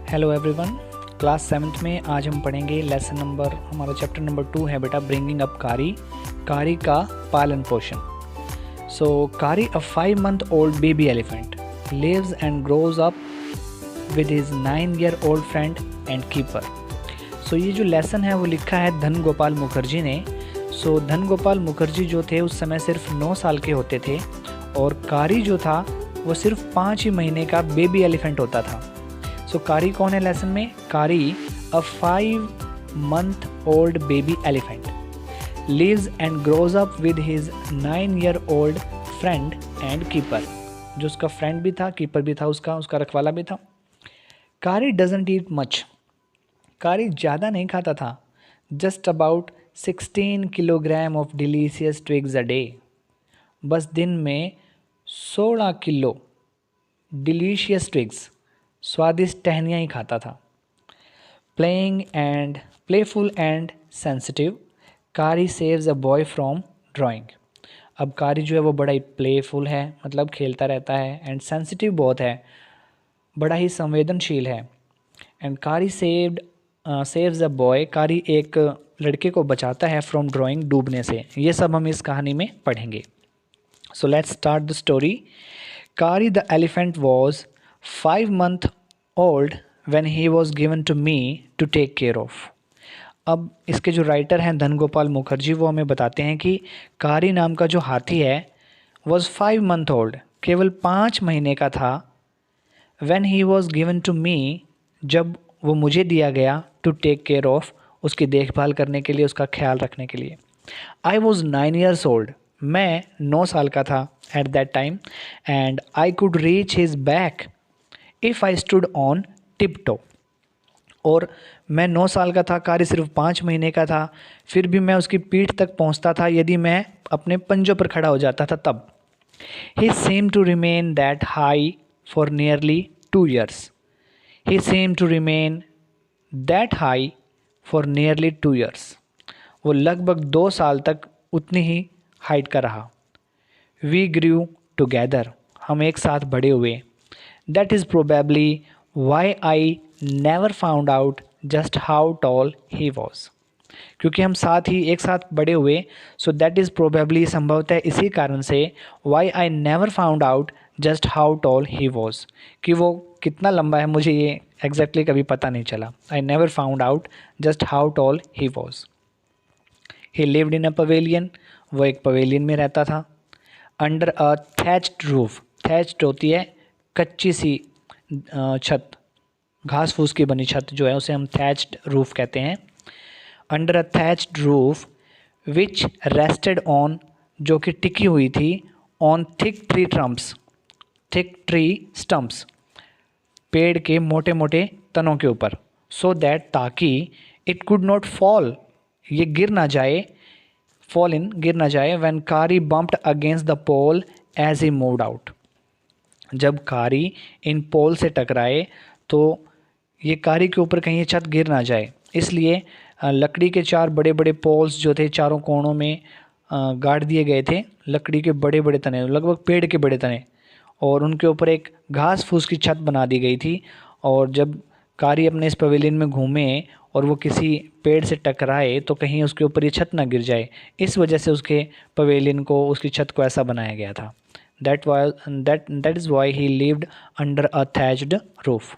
Hello everyone. Class seventh में आज हम पढ़ेंगे लेसन नंबर, हमारा चैप्टर नंबर 2 है बेटा, ब्रिंगिंग अप कारी, कारी का पालन पोषण। So Kari, a 5 month old baby elephant, lives and grows up with his 9-year-old friend and keeper. So ये जो लेसन है वो लिखा है धन गोपाल मुखर्जी ने। सो धन गोपाल मुखर्जी जो थे उस समय सिर्फ 9 साल के होते थे और कारी जो था वो सिर्फ 5 ही महीने का बेबी एलिफेंट होता था। सो कारी कौन है लेसन में? Kari, a 5 month old baby elephant, lives and grows up with his 9-year-old friend and keeper. जो उसका फ्रेंड भी था, कीपर भी था, उसका रखवाला भी था। कारी डजंट ईट मच, कारी ज़्यादा नहीं खाता था। Just about 16 kilogram of delicious twigs a day, बस दिन में 16 किलो डिलीशियस ट्विग्स, स्वादिष्ट टहनियाँ ही खाता था। प्लेफुल एंड सेंसिटिव, कारी saves a boy from drawing. अब कारी जो है वो बड़ा ही प्लेफुल है, मतलब खेलता रहता है, एंड सेंसिटिव बहुत है, बड़ा ही संवेदनशील है। एंड कारी सेव्स अ बॉय, कारी एक लड़के को बचाता है फ्रॉम ड्राइंग, डूबने से। ये सब हम इस कहानी में पढ़ेंगे। So let's start the story. Kari the elephant was 5 month old when he was given to me to take care of। अब इसके जो राइटर हैं धन गोपाल मुखर्जी, वो हमें बताते हैं कि कारी नाम का जो हाथी है वॉज 5 month old, केवल 5 महीने का था। when he was given to me, जब वो मुझे दिया गया, to take care of, उसकी देखभाल करने के लिए, उसका ख्याल रखने के लिए। I was 9 years old, मैं 9 साल का था at that time, and I could reach his back if I stood on tiptoe। और मैं 9 साल का था, कारी सिर्फ 5 महीने का था, फिर भी मैं उसकी पीठ तक पहुंचता था यदि मैं अपने पंजों पर खड़ा हो जाता था तब। He seemed to remain that high for nearly 2 years। He seemed to remain that high for nearly 2 years। वो लगभग 2 साल तक उतनी ही हाइट का रहा। We grew together, हम एक साथ बड़े हुए। That is probably why I never found out just how tall he was। क्योंकि हम साथ ही एक साथ बड़े हुए, सो दैट इज़ प्रोबेबली, संभवतः इसी कारण से, why I never found out just how tall he was, कि वो कितना लंबा है मुझे ये एग्जैक्टली कभी पता नहीं चला। आई never found out just how tall he was. He lived in a pavilion, वो एक पवेलियन में रहता था। Under a thatched roof, thatched होती है कच्ची सी छत, घास फूस की बनी छत जो है उसे हम थैच्ड रूफ कहते हैं। Under a thatched roof which rested on, जो कि टिकी हुई थी, ऑन थिक ट्री स्टम्प्स, पेड़ के मोटे मोटे तनों के ऊपर। सो दैट, ताकि, इट कुड नॉट फॉल, ये गिर ना जाए, फॉल इन, गिर ना जाए, when Kari bumped against the pole as he moved out. जब कारी इन पोल से टकराए तो ये कारी के ऊपर कहीं ये छत गिर ना जाए, इसलिए लकड़ी के 4 बड़े बड़े पोल्स जो थे चारों कोणों में गाड़ दिए गए थे, लकड़ी के बड़े बड़े तने, लगभग पेड़ के बड़े तने, और उनके ऊपर एक घास फूस की छत बना दी गई थी। और जब कारी अपने इस पवेलियन में घूमे और वो किसी पेड़ से टकराए तो कहीं उसके ऊपर ये छत ना गिर जाए, इस वजह से उसके पवेलियन को, उसकी छत को ऐसा बनाया गया था। That is why he lived under a thatched roof।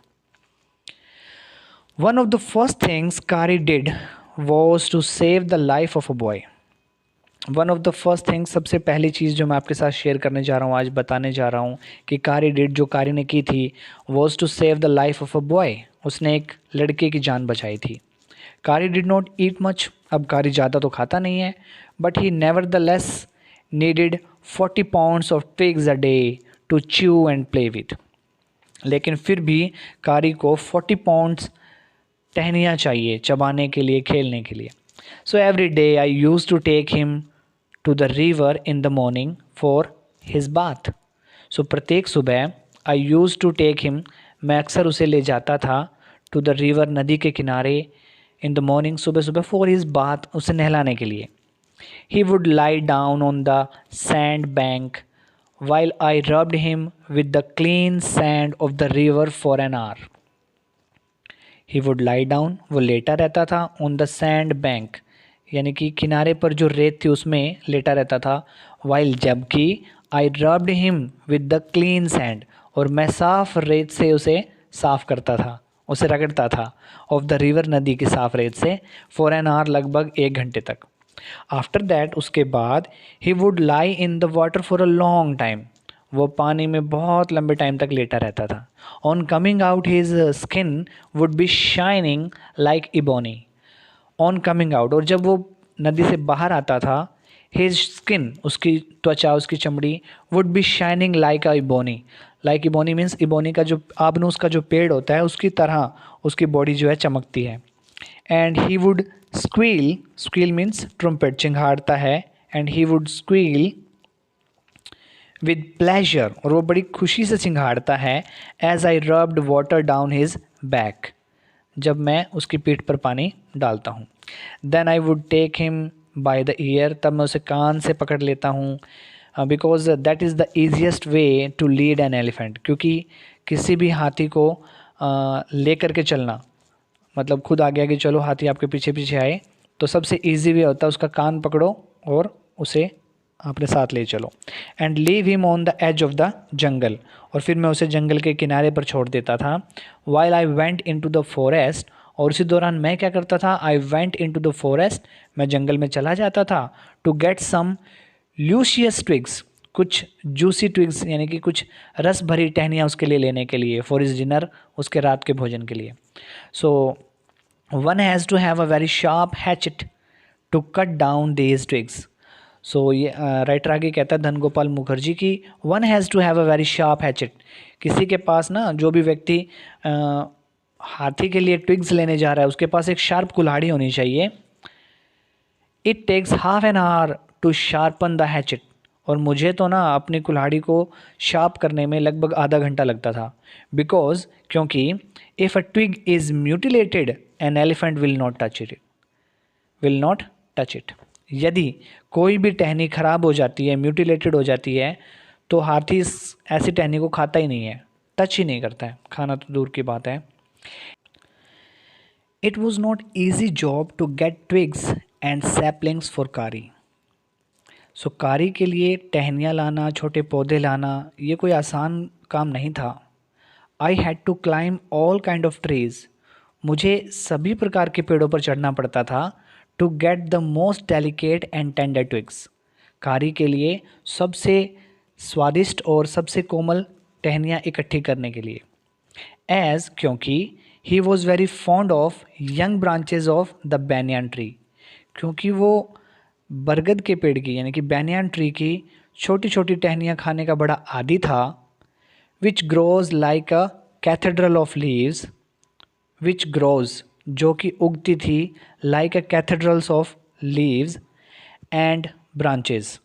One of the first things Kari did was to save the life of a boy। One of the first things, सबसे पहली चीज़ जो मैं आपके साथ शेयर करने जा रहा हूँ, आज बताने जा रहा हूँ कि कारी डिड, जो कारी ने की थी, was to save the life of a boy। उसने एक लड़के की जान बचाई थी। कारी डिड नॉट ईट मच, अब कारी ज़्यादा तो खाता नहीं है, but he nevertheless needed 40 pounds of twigs a day to chew and play with। लेकिन फिर भी कारी को 40 pounds टहनियाँ चाहिए चबाने के लिए, खेलने के लिए। So every day I use to take him to the river in the morning for his bath. So प्रत्येक सुबह, I use to take him, मैं अक्सर उसे ले जाता था, टू द रिवर, नदी के किनारे, इन द मॉर्निंग, सुबह सुबह, फॉर हिज बाथ, उसे नहलाने के लिए। He would lie down on the sand bank while I rubbed him with the clean sand of the river for an hour। He would lie down, वो लेटा रहता था, on the sand bank, यानी कि किनारे पर जो रेत थी उसमें लेटा रहता था, वाइल, जबकि I rubbed him with the clean sand, और मैं साफ रेत से उसे साफ करता था, उसे रगड़ता था, ऑफ द रिवर, नदी की साफ रेत से, फॉर एन आवर, लगभग 1 घंटे तक। आफ्टर दैट, उसके बाद, he would lie in the water for a long time, वो पानी में बहुत लंबे टाइम तक लेटा रहता था। On coming out his skin would be shining like ebony, on coming out, और जब वो नदी से बाहर आता था, हिज स्किन, उसकी त्वचा, उसकी चमड़ी, would be shining like a ebony, like ebony means ebony का जो आबनूस का जो पेड़ होता है उसकी तरह उसकी बॉडी जो है चमकती है। And he would squeal, squeal means trumpet, चिंघाड़ता है, and he would squeal with pleasure, और वो बड़ी खुशी से चिंघाड़ता है, as I rubbed water down his back, जब मैं उसकी पीठ पर पानी डालता हूँ। Then I would take him by the ear, तब मैं उसे कान से पकड़ लेता हूँ, because that is the easiest way to lead an elephant, क्योंकि किसी भी हाथी को ले करके चलना, मतलब खुद आगे आगे चलो, हाथी आपके पीछे पीछे आए, तो सबसे ईजी वे होता है उसका कान पकड़ो और उसे अपने साथ ले चलो। And leave him on the edge of the jungle, और फिर मैं उसे जंगल के किनारे पर छोड़ देता था। While I went in to the forest, और उसी दौरान मैं क्या करता था, I went in to the forest, मैं जंगल में चला जाता था, to get some luscious twigs, कुछ जूसी ट्विग्स यानी कि कुछ रस भरी टहनियाँ उसके लिए लेने के लिए, फॉर इज डिनर, उसके रात के भोजन के लिए। So one has to have a very sharp hatchet to cut down these twigs. So ये राइटर आगे कहता है धन गोपाल मुखर्जी की, one has to have a very sharp hatchet, किसी के पास ना, जो भी व्यक्ति हाथी के लिए ट्विग्स लेने जा रहा है उसके पास एक शार्प कुल्हाड़ी होनी चाहिए। It takes half an hour to sharpen the hatchet, और मुझे तो ना अपनी कुल्हाड़ी को शार्प करने में लगभग आधा घंटा लगता था। बिकॉज, क्योंकि if a twig is mutilated an elephant will not touch it, यदि कोई भी टहनी खराब हो जाती है, म्यूटिलेटेड हो जाती है, तो हाथी ऐसी टहनी को खाता ही नहीं है, टच ही नहीं करता है, खाना तो दूर की बात है। It was not easy job to get twigs and saplings for Kari. So कारी के लिए टहनियाँ लाना, छोटे पौधे लाना, ये कोई आसान काम नहीं था। I had to climb all kind of trees, मुझे सभी प्रकार के पेड़ों पर चढ़ना पड़ता था, to get the most delicate and tender twigs, Kari के लिए सबसे स्वादिष्ट और सबसे कोमल टहनियाँ इकट्ठी करने के लिए। एज, क्योंकि he was very fond of young branches of the banyan tree, क्योंकि वो बरगद के पेड़ की यानी कि बैनियन ट्री की छोटी छोटी टहनियाँ खाने का बड़ा आदी था। Which grows like a cathedral of leaves, which grows, जो कि उगती थी, like a cathedrals of leaves and branches.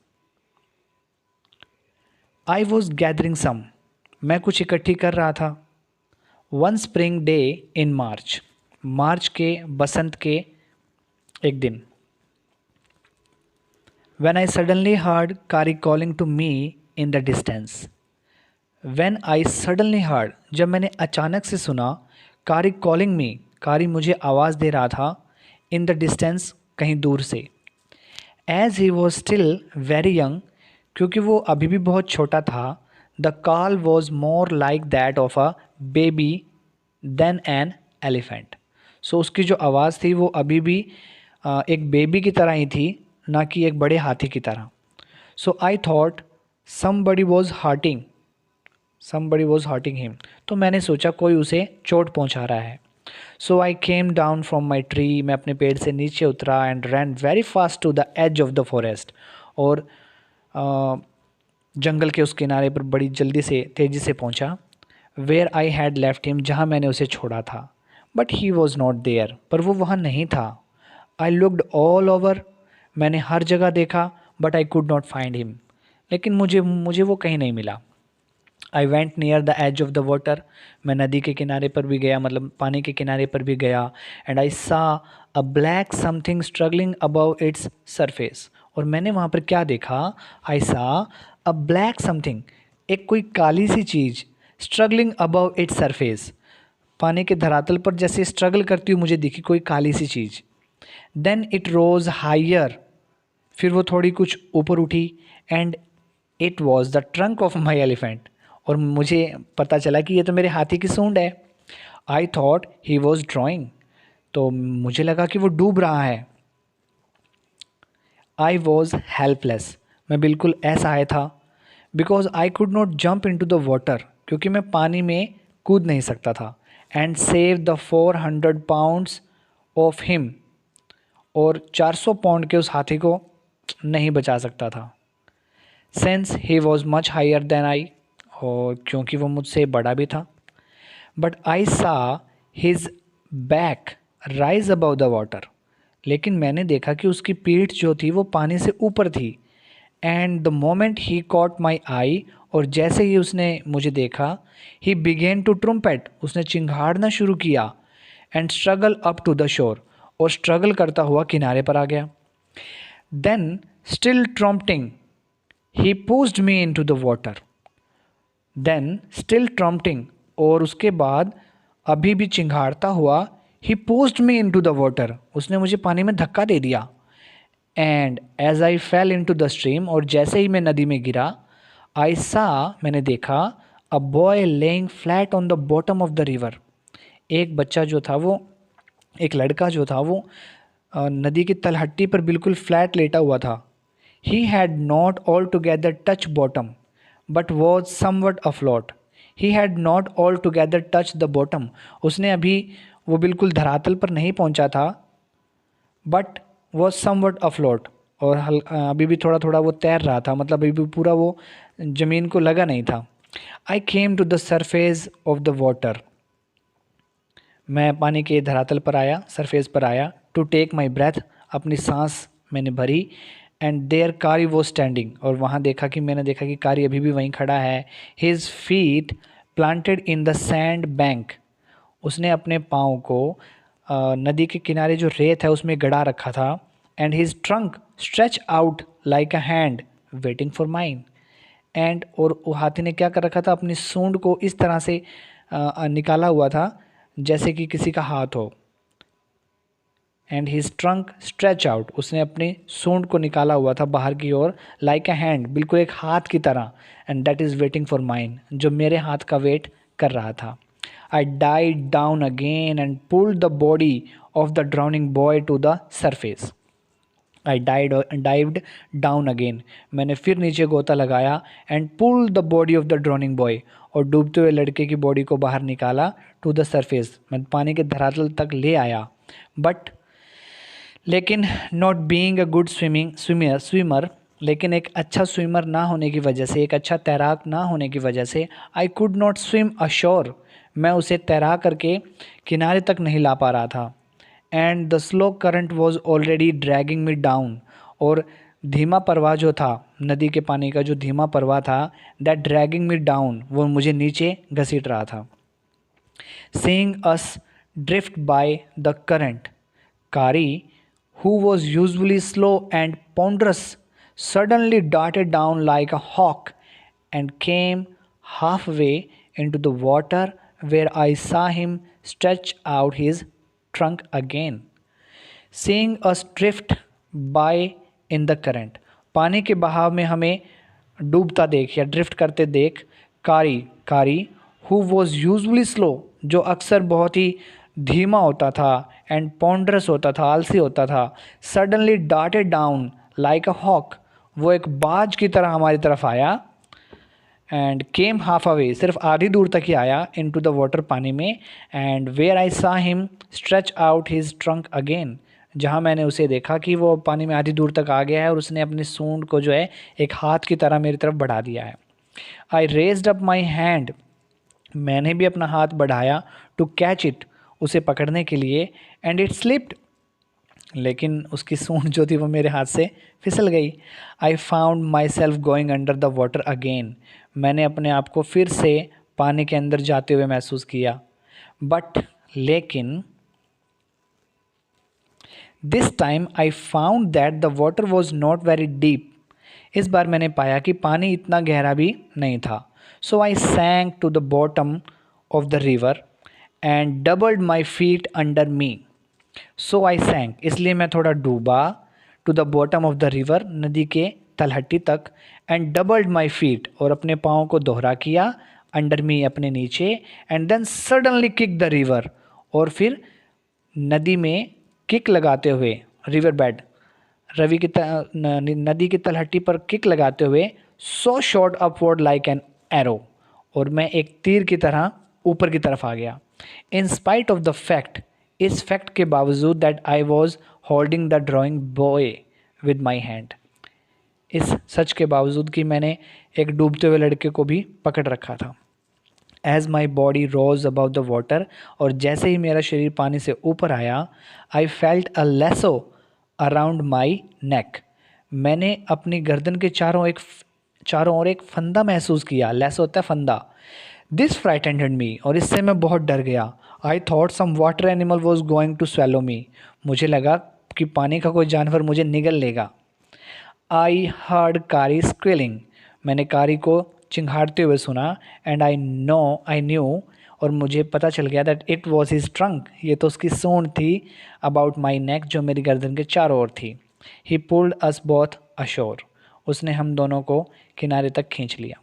I was gathering some, मैं कुछ इकट्ठी कर रहा था। One spring day in March, March के बसंत के एक दिन। When I suddenly heard Kari calling to me in the distance. When I suddenly heard, जब मैंने अचानक से सुना, Kari calling me, कारी मुझे आवाज़ दे रहा था, in the distance, कहीं दूर से। As he was still very young, क्योंकि वो अभी भी बहुत छोटा था, the call was more like that of a baby than an elephant. So उसकी जो आवाज़ थी वो अभी भी एक बेबी की तरह ही थी, ना कि एक बड़े हाथी की तरह। So I thought somebody was hurting him, तो मैंने सोचा कोई उसे चोट पहुंचा रहा है। So I came down from my tree, मैं अपने पेड़ से नीचे उतरा, and ran very fast to the edge of the forest, और जंगल के उस किनारे पर बड़ी जल्दी से तेज़ी से पहुंचा। Where I had left him, जहाँ मैंने उसे छोड़ा था। But he was not there, पर वो वहाँ नहीं था। आई लुकड ऑल ओवर, मैंने हर जगह देखा, but I could not find him, लेकिन मुझे वो कहीं नहीं मिला। I went near the edge of the water, मैं नदी के किनारे पर भी गया, मतलब पानी के किनारे पर भी गया। एंड आई सा अ black something struggling above its surface, और मैंने वहाँ पर क्या देखा, आई सा अ ब्लैक समथिंग, एक कोई काली सी चीज़, स्ट्रगलिंग अबव इट्स सरफेस, पानी के धरातल पर जैसे स्ट्रगल करती हुई मुझे दिखी कोई काली सी चीज़। देन इट रोज हायर, फिर वो थोड़ी कुछ ऊपर उठी, and it was the trunk of my elephant, और मुझे पता चला कि ये तो मेरे हाथी की सूंड है। I thought he was drawing, तो मुझे लगा कि वो डूब रहा है। आई वॉज हेल्पलेस, मैं बिल्कुल असहाय था। Because I could not jump in to the water, क्योंकि मैं पानी में कूद नहीं सकता था। And save the 400 pounds of him, और 400 पाउंड के उस हाथी को नहीं बचा सकता था। Since he was much higher than I, और क्योंकि वो मुझसे बड़ा भी था। बट आई सा his back rise above the water, लेकिन मैंने देखा कि उसकी पीठ जो थी वो पानी से ऊपर थी। And the moment he caught my eye, और जैसे ही उसने मुझे देखा, ही बिगेन टू ट्रम्पेट, उसने चिंघाड़ना शुरू किया। And struggle up to the shore, और स्ट्रगल करता हुआ किनारे पर आ गया। Then still trumpeting he pushed me in to the water. Then still trumpeting, और उसके बाद अभी भी चिंघाड़ता हुआ, he pushed me in to the water, उसने मुझे पानी में धक्का दे दिया। And as I fell in to the stream, और जैसे ही मैं नदी में गिरा, आई सा, मैंने देखा, a boy laying flat on the bottom of the river, एक बच्चा जो था वो, एक लड़का जो था वो नदी की तलहटी पर बिल्कुल फ्लैट लेटा हुआ था। He had not all together touch bottom but was somewhat afloat. He had not all together touch the bottom, उसने अभी वो बिल्कुल धरातल पर नहीं पहुंचा था, बट वॉज समवट अफ्लोट, और अभी भी थोड़ा थोड़ा वो तैर रहा था, मतलब अभी भी पूरा वो ज़मीन को लगा नहीं था। I came to the surface of the water, मैं पानी के धरातल पर आया, सरफेस पर आया। टू टेक माई ब्रेथ, अपनी सांस मैंने भरी। एंड देयर कारी वो स्टैंडिंग, और वहाँ देखा कि मैंने देखा कि कारी अभी भी वहीं खड़ा है। His feet planted in the sand bank, उसने अपने पाँव को नदी के किनारे जो रेत है उसमें गड़ा रखा था। And his trunk stretch out like a hand waiting for mine. And, और वो हाथी ने क्या कर रखा था, अपनी सूंड को इस तरह से निकाला हुआ था जैसे कि किसी का हाथ हो। And his trunk stretch out, उसने अपनी सूंड को निकाला हुआ था बाहर की ओर, लाइक अ हैंड, बिल्कुल एक हाथ की तरह। And that is waiting for mine, जो मेरे हाथ का वेट कर रहा था। I dived down again and pulled the body of the drowning boy to the surface. I dived down again, मैंने फिर नीचे गोता लगाया। And pull the body of the drowning boy, और डूबते हुए लड़के की बॉडी को बाहर निकाला। टू द सरफेस, मैं पानी के धरातल तक ले आया। बट लेकिन not being a good swimmer, लेकिन एक अच्छा स्विमर ना होने की वजह से, एक अच्छा तैराक ना होने की वजह से, आई कुड नॉट स्विम अशोर, मैं उसे तैरा करके किनारे तक नहीं ला पा रहा था। And the slow current was already dragging me down, और धीमा प्रवाह जो था, नदी के पानी का जो धीमा प्रवाह था, दैट ड्रैगिंग मी डाउन, वो मुझे नीचे घसीट रहा था। seeing us drift by the current, Kari, who was usually slow and ponderous, suddenly darted down like a hawk and came halfway into the water, where I saw him stretch out his trunk again. Seeing us drift by in the current, पानी के बहाव में हमें डूबता देख या drift करते देख, कारी हु वॉज यूजली स्लो, जो अक्सर बहुत ही धीमा होता था, एंड पॉन्डरस होता था, आलसी होता था, suddenly darted down like a hawk, वो एक बाज की तरह हमारी तरफ आया। एंड केम हाफ अवे, सिर्फ आधी दूर तक ही आया, इन टू द वाटर, पानी में। And where I saw him stretch out his trunk again, जहाँ मैंने उसे देखा कि वो पानी में आधी दूर तक आ गया है, और उसने अपनी सूंड को जो है एक हाथ की तरह मेरी तरफ बढ़ा दिया है। आई रेज्ड अप माई हैंड, मैंने भी अपना हाथ बढ़ाया, टू कैच इट, उसे पकड़ने के लिए। एंड इट स्लिप्ड, लेकिन उसकी सूंड जो थी वो मेरे हाथ से फिसल गई। I found my self going under the water again, मैंने अपने आप को फिर से पानी के अंदर जाते हुए महसूस किया। बट लेकिन this time I found that the water was not very deep, इस बार मैंने पाया कि पानी इतना गहरा भी नहीं था। So I sank to the bottom of the river and doubled my feet under me. So I sank, इसलिए मैं थोड़ा डूबा, to the bottom of the river, नदी के तलहटी तक, एंड डबल्ड माई फीट, और अपने पाँव को दोहरा किया, अंडर मी, अपने नीचे, and then suddenly kick the river, और फिर नदी में किक लगाते हुए, रिवर बेड, नदी की तलहटी पर किक लगाते हुए, so shot upward like an arrow, और मैं एक तीर की तरह ऊपर की तरफ आ गया। In spite of the fact, इस फैक्ट के बावजूद, that I was holding the drawing boy with my hand, इस सच के बावजूद कि मैंने एक डूबते हुए लड़के को भी पकड़ रखा था। As my body rose about the water, और जैसे ही मेरा शरीर पानी से ऊपर आया, I felt a lasso around my neck, मैंने अपनी गर्दन के चारों ओर एक फंदा महसूस किया। लेसो होता है फंदा। दिस फ्राइटेंड मी, और इससे मैं बहुत डर गया। I thought some water animal was going to swallow me, मुझे लगा कि पानी का कोई जानवर मुझे निगल लेगा। आई हर्ड कारी स्क्विलिंग, मैंने कारी को चिंघाड़ते हुए सुना। एंड आई न्यू, और मुझे पता चल गया that it was his trunk, ये तो उसकी सूंड थी, अबाउट माई नेक, जो मेरी गर्दन के चारों ओर थी। ही पुल्ड अस बोथ अशोर, उसने हम दोनों को किनारे तक खींच लिया।